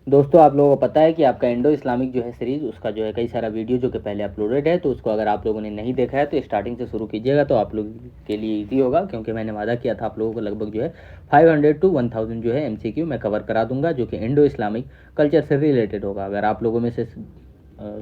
दोस्तों आप लोगों को पता है कि आपका इंडो इस्लामिक जो है सीरीज़ उसका जो है कई सारा वीडियो जो कि पहले अपलोडेड है, तो उसको अगर आप लोगों ने नहीं देखा है तो स्टार्टिंग से शुरू कीजिएगा, तो आप लोग के लिए ईजी होगा, क्योंकि मैंने वादा किया था आप लोगों को लगभग जो है 500 to 1000 जो है MCQ मैं कवर करा दूंगा, जो कि इंडो इस्लामिक कल्चर से रिलेटेड होगा। अगर आप लोगों में से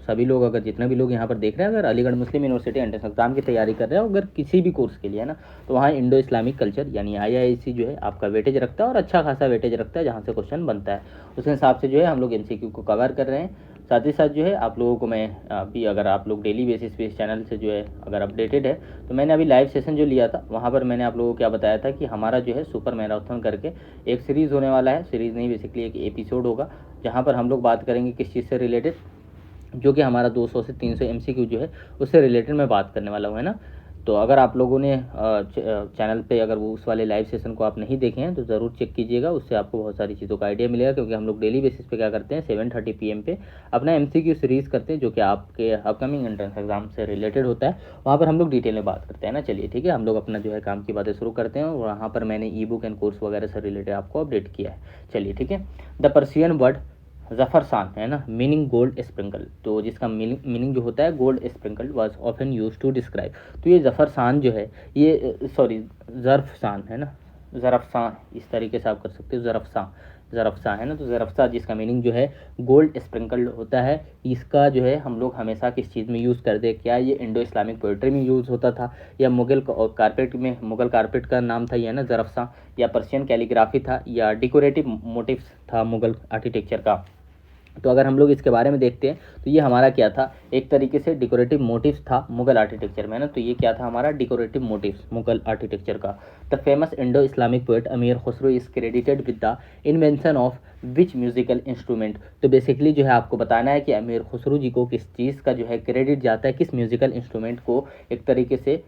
सभी लोग, अगर जितने भी लोग यहाँ पर देख रहे हैं, अगर अलीगढ़ मुस्लिम यूनिवर्सिटी एंट्रेंस एग्जाम की तैयारी कर रहे हो, अगर किसी भी कोर्स के लिए है ना, तो वहाँ इंडो इस्लामिक कल्चर यानी IIC जो है आपका वेटेज रखता है, और अच्छा खासा वेटेज रखता है, जहाँ से क्वेश्चन बनता है उस हिसाब से जो है हम लोग MCQ को कवर कर रहे हैं। साथ ही साथ जो है आप लोगों को मैं अभी, अगर आप लोग डेली बेसिस पे इस चैनल से जो है अगर अपडेटेड है, तो मैंने अभी लाइव सेशन जो लिया था वहाँ पर मैंने आप लोगों को क्या बताया था कि हमारा जो है सुपर मैराथन करके एक सीरीज़ होने वाला है। सीरीज़ नहीं, बेसिकली एक एपिसोड होगा, जहाँ पर हम लोग बात करेंगे किस चीज़ से रिलेटेड, जो कि हमारा 200 से 300 MCQ जो है उससे रिलेटेड मैं बात करने वाला हूँ, है ना। तो अगर आप लोगों ने चैनल पे अगर वो उस वाले लाइव सेशन को आप नहीं देखे हैं तो ज़रूर चेक कीजिएगा, उससे आपको बहुत सारी चीज़ों का आइडिया मिलेगा, क्योंकि हम लोग डेली बेसिस पे क्या करते हैं 7:30 PM पे अपना MCQ सीरीज़ करते हैं, जो कि आपके अपकमिंग एंट्रेंस एग्जाम से रिलेटेड होता है। वहाँ पर हम लोग डिटेल में बात करते हैं ना। चलिए ठीक है, हम लोग अपना जो है काम की बातें शुरू करते हैं, और वहाँ पर मैंने ई बुक एंड कोर्स वगैरह से रिलेटेड आपको अपडेट किया है। चलिए ठीक है। द पर्सियन वर्ड जफरसान है ना, मीनिंग गोल्ड स्प्रिंकल, तो जिसका मीनिंग जो होता है gold sprinkle was often used to describe. तो ये जफरसान जो है, ये सॉरी ज़रफ़सान है ना, ज़रफ़सान इस तरीके से आप कर सकते हो, ज़रफ़सान ज़रफ़सा है ना। तो ज़रफ़सा जिसका मीनिंग जो है गोल्ड स्प्रिंकल होता है, इसका जो है हम लोग हमेशा किस चीज़ में यूज़ करते हैं, क्या ये इंडो इस्लामिक पोइट्री में यूज़ होता था, या मुगल कारपेट में, मुगल कारपेट का नाम था ये ना ज़रफ़सा, या पर्शियन कैलीग्राफी था, या डिकोरेटिव मोटिव्स था मुगल आर्किटेक्चर का। तो अगर हम लोग इसके बारे में देखते हैं तो ये हमारा क्या था, एक तरीके से डिकोरेटिव मोटिव्स था मुगल आर्किटेक्चर में ना। तो ये क्या था हमारा डिकोरेटिव मोटिव्स मुगल आर्किटेक्चर का। The famous Indo Islamic poet Amir Khusro is credited with the invention of which musical instrument. तो बेसिकली जो है आपको बताना है कि अमीर खुसरो जी को किस चीज़ का जो है क्रेडिट जाता है, किस म्यूजिकल इंस्ट्रूमेंट को एक तरीके से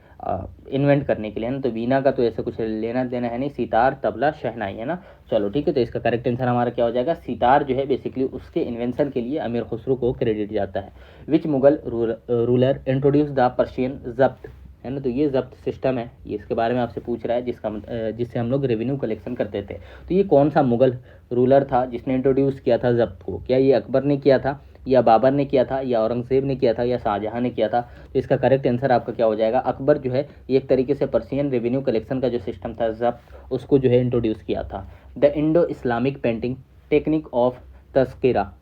इन्वेंट करने के लिए ना। तो वीणा का तो ऐसा कुछ लेना देना है नहीं, सितार, तबला, शहनाई है ना। चलो ठीक है, तो इसका करेक्ट आंसर हमारा क्या हो जाएगा, सितार जो है बेसिकली उसके इन्वेंशन के लिए अमीर खुसरो को क्रेडिट जाता है। Which Mughal ruler introduce the Persian जब्त है ना। तो ये जब्त सिस्टम है, ये इसके बारे में आपसे पूछ रहा है, जिससे हम लोग रेवेन्यू कलेक्शन करते थे। तो ये कौन सा मुगल रूलर था जिसने इंट्रोड्यूस किया था जब्त को, क्या ये अकबर ने किया था, या बाबर ने किया था, या औरंगजेब ने किया था, या शाहजहां ने किया था। तो इसका करेक्ट आंसर आपका क्या हो जाएगा, अकबर जो है ये एक तरीके से पर्शियन रेवेन्यू कलेक्शन का जो सिस्टम था जब्त, उसको जो है इंट्रोड्यूस किया था। The Indo Islamic painting technique of तस्किरा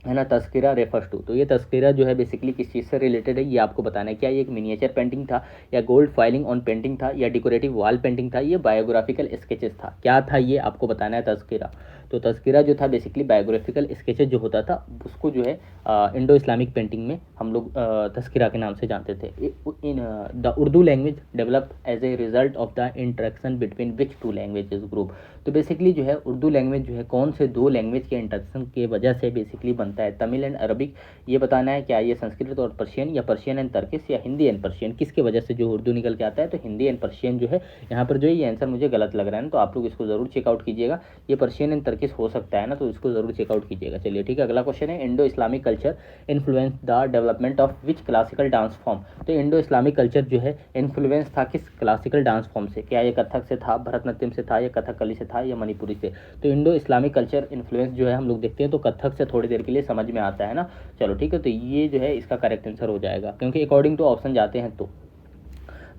है ना, तस्किरा रेफर्स टू। तो ये तस्किरा जो है बेसिकली किस चीज़ से रिलेटेड है, ये आपको बताना है। क्या ये एक मिनिएचर पेंटिंग था, या गोल्ड फाइलिंग ऑन पेंटिंग था, या डेकोरेटिव वॉल पेंटिंग था, ये बायोग्राफिकल स्केचेस था, क्या था ये आपको बताना है तस्किरा। तो तस्किरा जो था बेसिकली बायोग्राफिकल स्केचेस जो होता था उसको जो है इंडो इस्लामिक पेंटिंग में हम लोग तस्किरा के नाम से जानते थे। In the Urdu language develop as a result of the interaction between which two languages group. तो बेसिकली जो है उर्दू लैंग्वेज जो है कौन से दो लैंग्वेज के इंटरेक्शन के वजह से बेसिकली बनता है, तमिल एंड अरबिक। ये बताना है क्या ये संस्कृत और पर्शियन, या पर्शियन एंड तर्किश, या हिंदी एंड पर्शियन, किसके वजह से जो उर्दू निकल के आता है। तो हिंदी एंड पर्शियन जो है यहाँ पर जो है ये आंसर मुझे गलत लग रहा है ना, तो आप लोग इसको जरूर चेकआउट कीजिएगा। ये पर्शियन एंड तर्किश हो सकता है ना, तो इसको जरूर चेकआउट कीजिएगा। चलिए ठीक है, अगला क्वेश्चन है Indo Islamic culture influence the development of which classical dance form. तो इंडो इस्लामिक कल्चर जो है इन्फ्लुएंस था किस क्लासिकल डांस फॉर्म से, क्या ये कथक से था, भरतनाट्यम से था, या कथकली से था, या मणिपुरी से। तो इंडो इस्लामिक कल्चर इन्फ्लुएंस जो है हम लोग देखते हैं तो कथक से थोड़ी देर के लिए समझ में आता है ना। चलो ठीक है, तो ये जो है इसका करेक्ट आंसर हो जाएगा, क्योंकि अकॉर्डिंग टू ऑप्शन जाते हैं। तो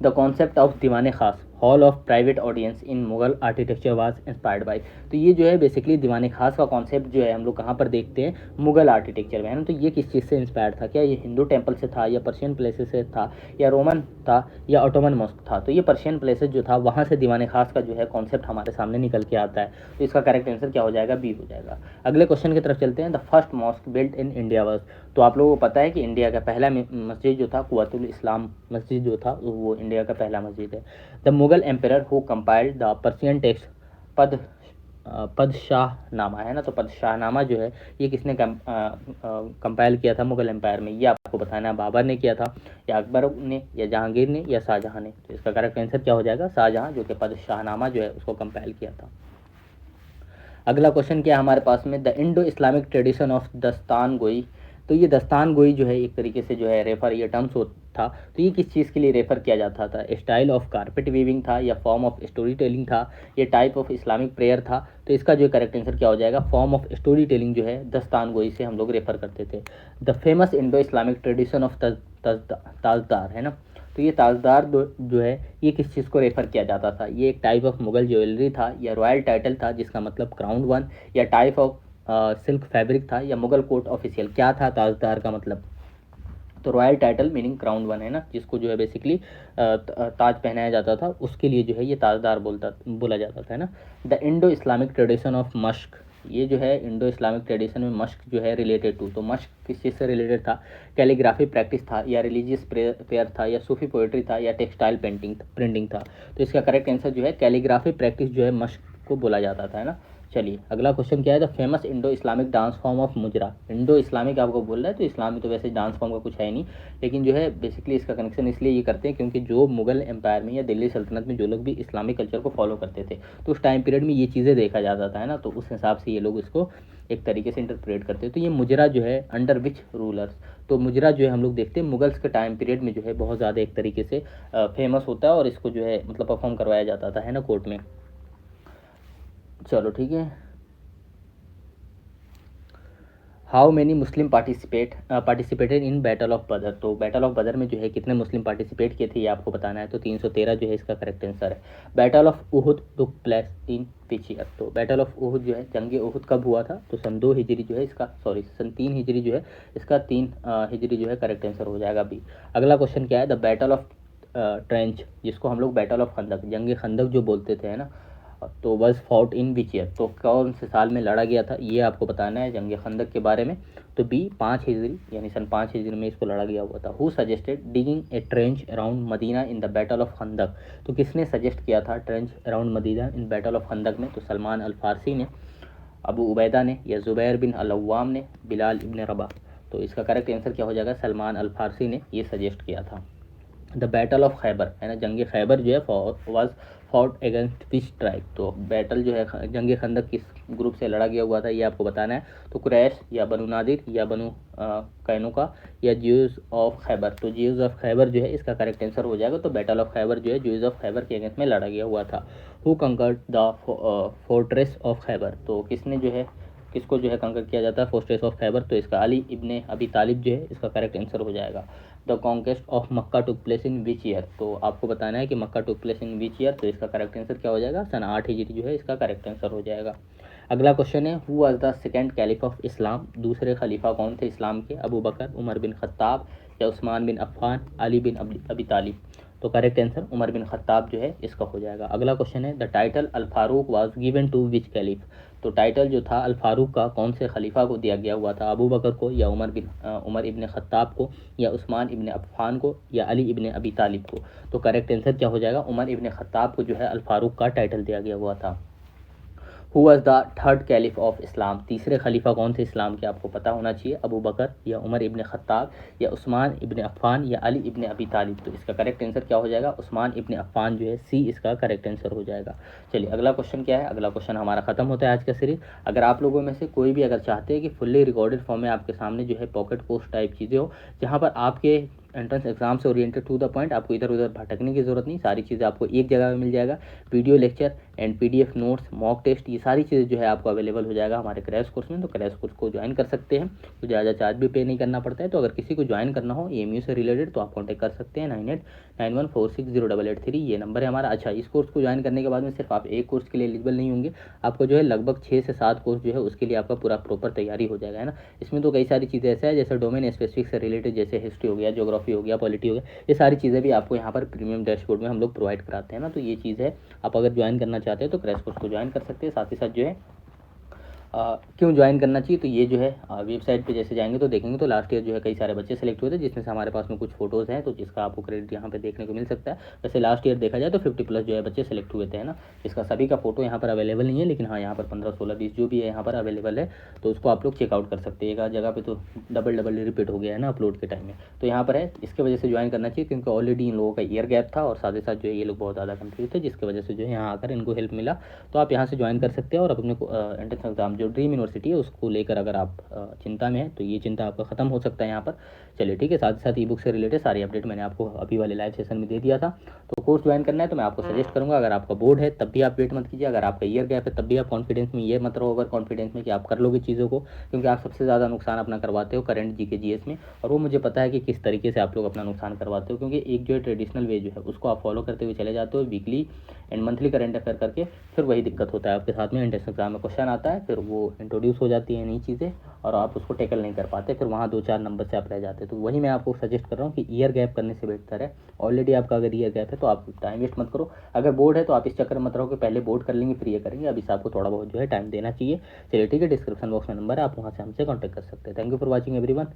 द कॉन्सेप्ट ऑफ दीवाने खास hall of private audience in Mughal architecture was inspired by. तो ये जो है बेसिकली दीवाने खास का कॉन्सेप्ट जो है हम लोग कहाँ पर देखते हैं, मुगल आर्किटेक्चर में है ना। तो ये किस चीज़ से इंस्पायर्ड था, क्या ये हिंदू टेम्पल से था, या पर्शियन प्लेसेस से था, या रोमन था, या ऑटोमन मॉस्क था। तो ये पर्शियन प्लेसेस जो था वहाँ से दीवाने खास का जो है कॉन्सेप्ट हमारे सामने निकल के आता है। तो इसका करेक्ट आंसर क्या हो जाएगा, बी हो जाएगा। अगले क्वेश्चन की तरफ चलते हैं। The first mosque built in India was. तो आप लोगों को पता है कि इंडिया का पहला मस्जिद जो था कुव्वतुल इस्लाम मस्जिद जो था वो इंडिया का पहला मस्जिद है। The Mughal emperor who compiled the Persian text पद पदशाहनामा है ना। तो पदशाहनामा जो है ये किसने कंपाइल किया था मुगल एम्पायर में, ये आपको बताना है। बाबर ने किया था, या अकबर ने, या जहांगीर ने, या शाहजहां ने। तो इसका करेक्ट आंसर क्या हो जाएगा, शाहजहां, जो कि पदशाहनामा जो है उसको कंपाइल किया था। अगला क्वेश्चन क्या है हमारे पास में, the Indo Islamic tradition of dastangoi तो ये दस्तान गोई जो है एक तरीके से जो है रेफर ये टर्म्स था, तो ये किस चीज़ के लिए रेफर किया जाता था? स्टाइल ऑफ कारपेट वीविंग था, या फॉर्म ऑफ स्टोरी टेलिंग था, ये टाइप ऑफ इस्लामिक प्रेयर था? तो इसका जो करेक्ट आंसर क्या हो जाएगा? फॉर्म ऑफ स्टोरी टेलिंग जो है दस्तान गोई से हम लोग रेफर करते थे। The famous Indo Islamic tradition of ताजदार है ना, तो ये ताजदार जो है ये किस चीज़ को रेफर किया जाता था? ये एक टाइप ऑफ मुगल ज्वेलरी था, या रॉयल टाइटल था जिसका मतलब क्राउन वन, या टाइप ऑफ सिल्क फैब्रिक था, या मुगल कोर्ट ऑफिशियल? क्या था ताजदार का मतलब? तो royal title meaning crown one है ना, जिसको जो है बेसिकली ताज पहनाया जाता था, उसके लिए जो है ये ताजदार बोला जाता था, है ना। The Indo Islamic tradition of मश्क, ये जो है इंडो इस्लामिक ट्रेडिशन में मश्क जो है रिलेटेड टू, तो मश्क किस चीज़ से रिलेटेड था? कैलीग्राफी प्रैक्टिस था, या रिलीजियस प्रेयर था, या सूफी पोएट्री था, या टेक्सटाइल प्रिंटिंग था? तो इसका करेक्ट आंसर जो है कैलीग्राफी प्रैक्टिस जो है मश्क को बोला जाता था, है ना। चलिए अगला क्वेश्चन क्या है? The famous Indo Islamic dance form of मुजरा। इंडो इस्लामिक आपको बोल रहा है, तो इस्लाम में तो वैसे डांस फॉर्म का कुछ है नहीं, लेकिन जो है बेसिकली इसका कनेक्शन इसलिए ये करते हैं क्योंकि जो मुगल एम्पायर में या दिल्ली सल्तनत में जो लोग भी इस्लामिक कल्चर को फॉलो करते थे, तो उस टाइम पीरियड में ये चीज़ें देखा जाता था, है ना, तो उस हिसाब से ये लोग इसको एक तरीके से इंटरप्रेट करते हैं। तो ये मुजरा जो है अंडर विच रूलर्स, तो मुजरा जो है हम लोग देखते हैं मुगल्स के टाइम पीरियड में जो है बहुत ज़्यादा एक तरीके से फेमस होता है, और इसको जो है मतलब परफॉर्म करवाया जाता था, है ना, कोर्ट में। चलो ठीक है। How many Muslim participated in battle of बदर, तो बैटल ऑफ बदर में जो है कितने मुस्लिम पार्टिसिपेट किए थे ये आपको बताना है, तो 313 जो है इसका करेक्ट आंसर है। Battle of उहुद took place in which year, तो बैटल ऑफ उहुद जो है जंग उहुद कब हुआ था? तो सन 2 हिजरी जो है इसका, सॉरी सन 3 हिजरी जो है इसका, 3 हिजरी जो है करेक्ट आंसर हो जाएगा बी। अगला क्वेश्चन क्या है? द बैटल ऑफ ट्रेंच, जिसको हम लोग बैटल ऑफ खंदक, जंग खंदक जो बोलते थे, है ना, तो was fought in which year, तो कौन से साल में लड़ा गया था ये आपको बताना है जंग खंदक के बारे में। तो बी 5 हिजरी, यानी सन 5 हिजरी में इसको लड़ा गया हुआ था। Who suggested digging a trench around Medina in the battle of Khandaq, तो किसने सजेस्ट किया था trench around Medina in battle of Khandaq में? तो सलमान अल फारसी ने, अबू उबैदा ने, या ज़ुबैर बिन अल-अव्वाम ने, बिलाल इब्न रबा? तो इसका करेक्ट आंसर क्या हो जाएगा? सलमान अल फारसी ने ये सजेस्ट किया था। द बैटल ऑफ खैबर, है ना, जंग खैबर जो है was fought against which tribe, तो बैटल जो है जंग खंदक किस ग्रुप से लड़ा गया हुआ था ये आपको बताना है। तो कुरैश, या बनु नादिर, या बनु कैनुका, या ज्यूज ऑफ खैबर? तो ज्यूज ऑफ खैबर जो है इसका करेक्ट आंसर हो जाएगा। तो बैटल ऑफ खैबर जो है ज्यूज ऑफ खैबर के अगेंस्ट में लड़ा गया हुआ था। Who conquered the fortress of Khyber, तो किसने जो है किसको जो है कंकर किया जाता है फोर्ट्रेस ऑफ खैबर? तो इसका अली इब्ने अबी तालिब जो है इसका करेक्ट आंसर हो जाएगा। The conquest of Mecca took place in which year, तो आपको बताना है कि मक्का took place in which year, तो इसका करेक्ट आंसर क्या हो जाएगा? सन 8 हिजरी जो है इसका करेक्ट आंसर हो जाएगा। अगला क्वेश्चन है, who was the second caliph of Islam, दूसरे खलीफा कौन थे इस्लाम के? Abu Bakr, Umar bin Khattab, या Usman bin Affan, Ali bin Abi Talib? तो correct answer Umar bin Khattab जो है इसका हो जाएगा। अगला क्वेश्चन है, the title Al Farooq was given to which caliph, तो टाइटल जो था अल फारूक का कौन से खलीफा को दिया गया हुआ था? अबू बकर को, या उमर इब्न खत्ताब को, या उस्मान इब्न अफ़ान को, या अली इब्न अबी तालिब को? तो करेक्ट आंसर क्या हो जाएगा? उमर इब्न खत्ताब को जो है अल फारूक का टाइटल दिया गया हुआ था। Who was the third caliph of इस्लाम, तीसरे खलीफा कौन थे इस्लाम के? आपको पता होना चाहिए, अबू बकर, या उमर इब्न खत्ताब, या उस्मान इब्न अफ़ान, या अली इब्न अबी तालिब? तो इसका करेक्ट आंसर क्या हो जाएगा? उस्मान इब्न अफ़ान जो है सी इसका करेक्ट आंसर हो जाएगा। चलिए अगला क्वेश्चन क्या है? अगला क्वेश्चन हमारा खत्म होता है आज का सीरीज। अगर आप लोगों में से कोई भी अगर चाहते हैं कि फुल्ली रिकॉर्डेड फॉर्म में आपके सामने जो है पॉकेट कोर्स टाइप चीज़ें हो, जहाँ पर आपके एंट्रेंस एग्जाम से ओरिएंटेड टू द पॉइंट, आपको इधर उधर भटकने की ज़रूरत नहीं, सारी चीज़ें आपको एक जगह में मिल जाएगा। Video lecture and PDF notes, mock test, ये सारी चीज़ें जो है आपको अवेलेबल हो जाएगा हमारे क्रैश कोर्स में। तो क्रैश कोर्स को ज्वाइन कर सकते हैं, तो ज़्यादा चार्ज भी पे नहीं करना पड़ता है। तो अगर किसी को ज्वाइन करना हो एमयू से रिलेटेड तो आप कॉन्टैक्ट कर सकते हैं 9891460883, ये नंबर है हमारा। अच्छा, इस कोर्स को ज्वाइन करने के बाद में सिर्फ आप एक कोर्स के लिए एलिजिबल नहीं होंगे, आपको जो है लगभग 6 से 7 कोर्स जो है उसके लिए आपका पूरा प्रॉपर तैयारी हो जाएगा, है ना। इसमें तो कई सारी चीज़ें ऐसा है जैसे डोमेन स्पेसिफिक से रिलेटेड, जैसे हिस्ट्री हो गया, ज्योग्राफी हो गया, पॉलिटी हो गया, ये सारी चीज़ें भी आपको यहाँ पर प्रीमियम डैशबोर्ड में हम लोग प्रोवाइड कराते हैं ना। तो ये चीज़ है, आप अगर ज्वाइन करना चाहते हैं तो क्रैश कोर्स को ज्वाइन कर सकते हैं। साथ ही साथ जो है क्यों ज्वाइन करना चाहिए, तो ये जो है वेबसाइट पे जैसे जाएंगे तो देखेंगे तो लास्ट ईयर जो है कई सारे बच्चे सेलेक्ट हुए थे, जिसमें से हमारे पास में कुछ फोटोज़ हैं, तो जिसका आपको क्रेडिट यहाँ पे देखने को मिल सकता है। वैसे लास्ट ईयर देखा जाए तो 50+ जो है बच्चे सेलेक्ट हुए थे, है ना। इसका सभी का फोटो यहाँ पर अवेलेबल नहीं है, लेकिन हाँ यहाँ पर 15, 16, 20 जो भी है यहाँ पर अवेलेबल है, तो उसको आप लोग चेकआउट कर सकते हैं। एक जगह पर तो डबल रिपीट हो गया है ना अपलोड के टाइम में, तो यहाँ पर है, इसके वजह से ज्वाइन करना चाहिए, क्योंकि ऑलरेडी इन लोगों का ईयर गैप था और साथ ही साथ जो है ये लोग बहुत ज़्यादा कंफ्यूज थे, जिसकी वजह से जो है यहाँ आकर इनको हेल्प मिला। तो आप यहाँ से ज्वाइन कर सकते हैं और अपने एंट्रेंस एग्जाम जो जो ड्रीम यूनिवर्सिटी है उसको लेकर अगर आप चिंता में है तो ये चिंता आपका खत्म हो सकता है यहाँ पर। चलिए ठीक है, साथ ही साथ ई बुक से रिलेटेड सारी अपडेट मैंने आपको अभी वाले लाइव सेशन में दे दिया था। तो कोर्स ज्वाइन करना है तो मैं आपको सजेस्ट करूँगा, अगर आपका बोर्ड है तब भी आप वेट मत कीजिए, अगर आपका ईयर गैप है तब भी आप कॉन्फिडेंस में ये मत रहो ओवर कॉन्फिडेंस में कि आप कर लोगे चीज़ों को, क्योंकि आप सबसे ज़्यादा नुकसान अपना करवाते हो करंट जीके जीएस में, और वो मुझे पता है कि किस तरीके से आप लोग अपना नुकसान करवाते हो, क्योंकि एक जो है ट्रेडिशनल वे जो है उसको आप फॉलो करते हुए चले जाते हो weekly and monthly current affair करके, फिर वही दिक्कत होता है आपके साथ में। एंट्रेंस एग्जाम में क्वेश्चन आता है, फिर वो इंट्रोड्यूस हो जाती है नई चीज़ें और आप उसको टैकल नहीं कर पाते, फिर वहाँ 2-4 नंबर से आप रह जाते। तो वही मैं आपको सजेस्ट कर रहा हूँ कि ईयर गैप करने से बेहतर है, ऑलरेडी आपका अगर ईयर गैप है तो आप टाइम वेस्ट मत करो। अगर बोर्ड है तो आप इस चक्कर में मत रहो कि पहले बोर्ड कर लेंगे फिर ये करेंगे, अभी से आपको थोड़ा बहुत जो है टाइम देना चाहिए। चलिए ठीक है, डिस्क्रिप्शन बॉक्स में नंबर है, आप वहाँ से हमसे कॉन्टैक्ट कर सकते हैं। Thank you for watching everyone.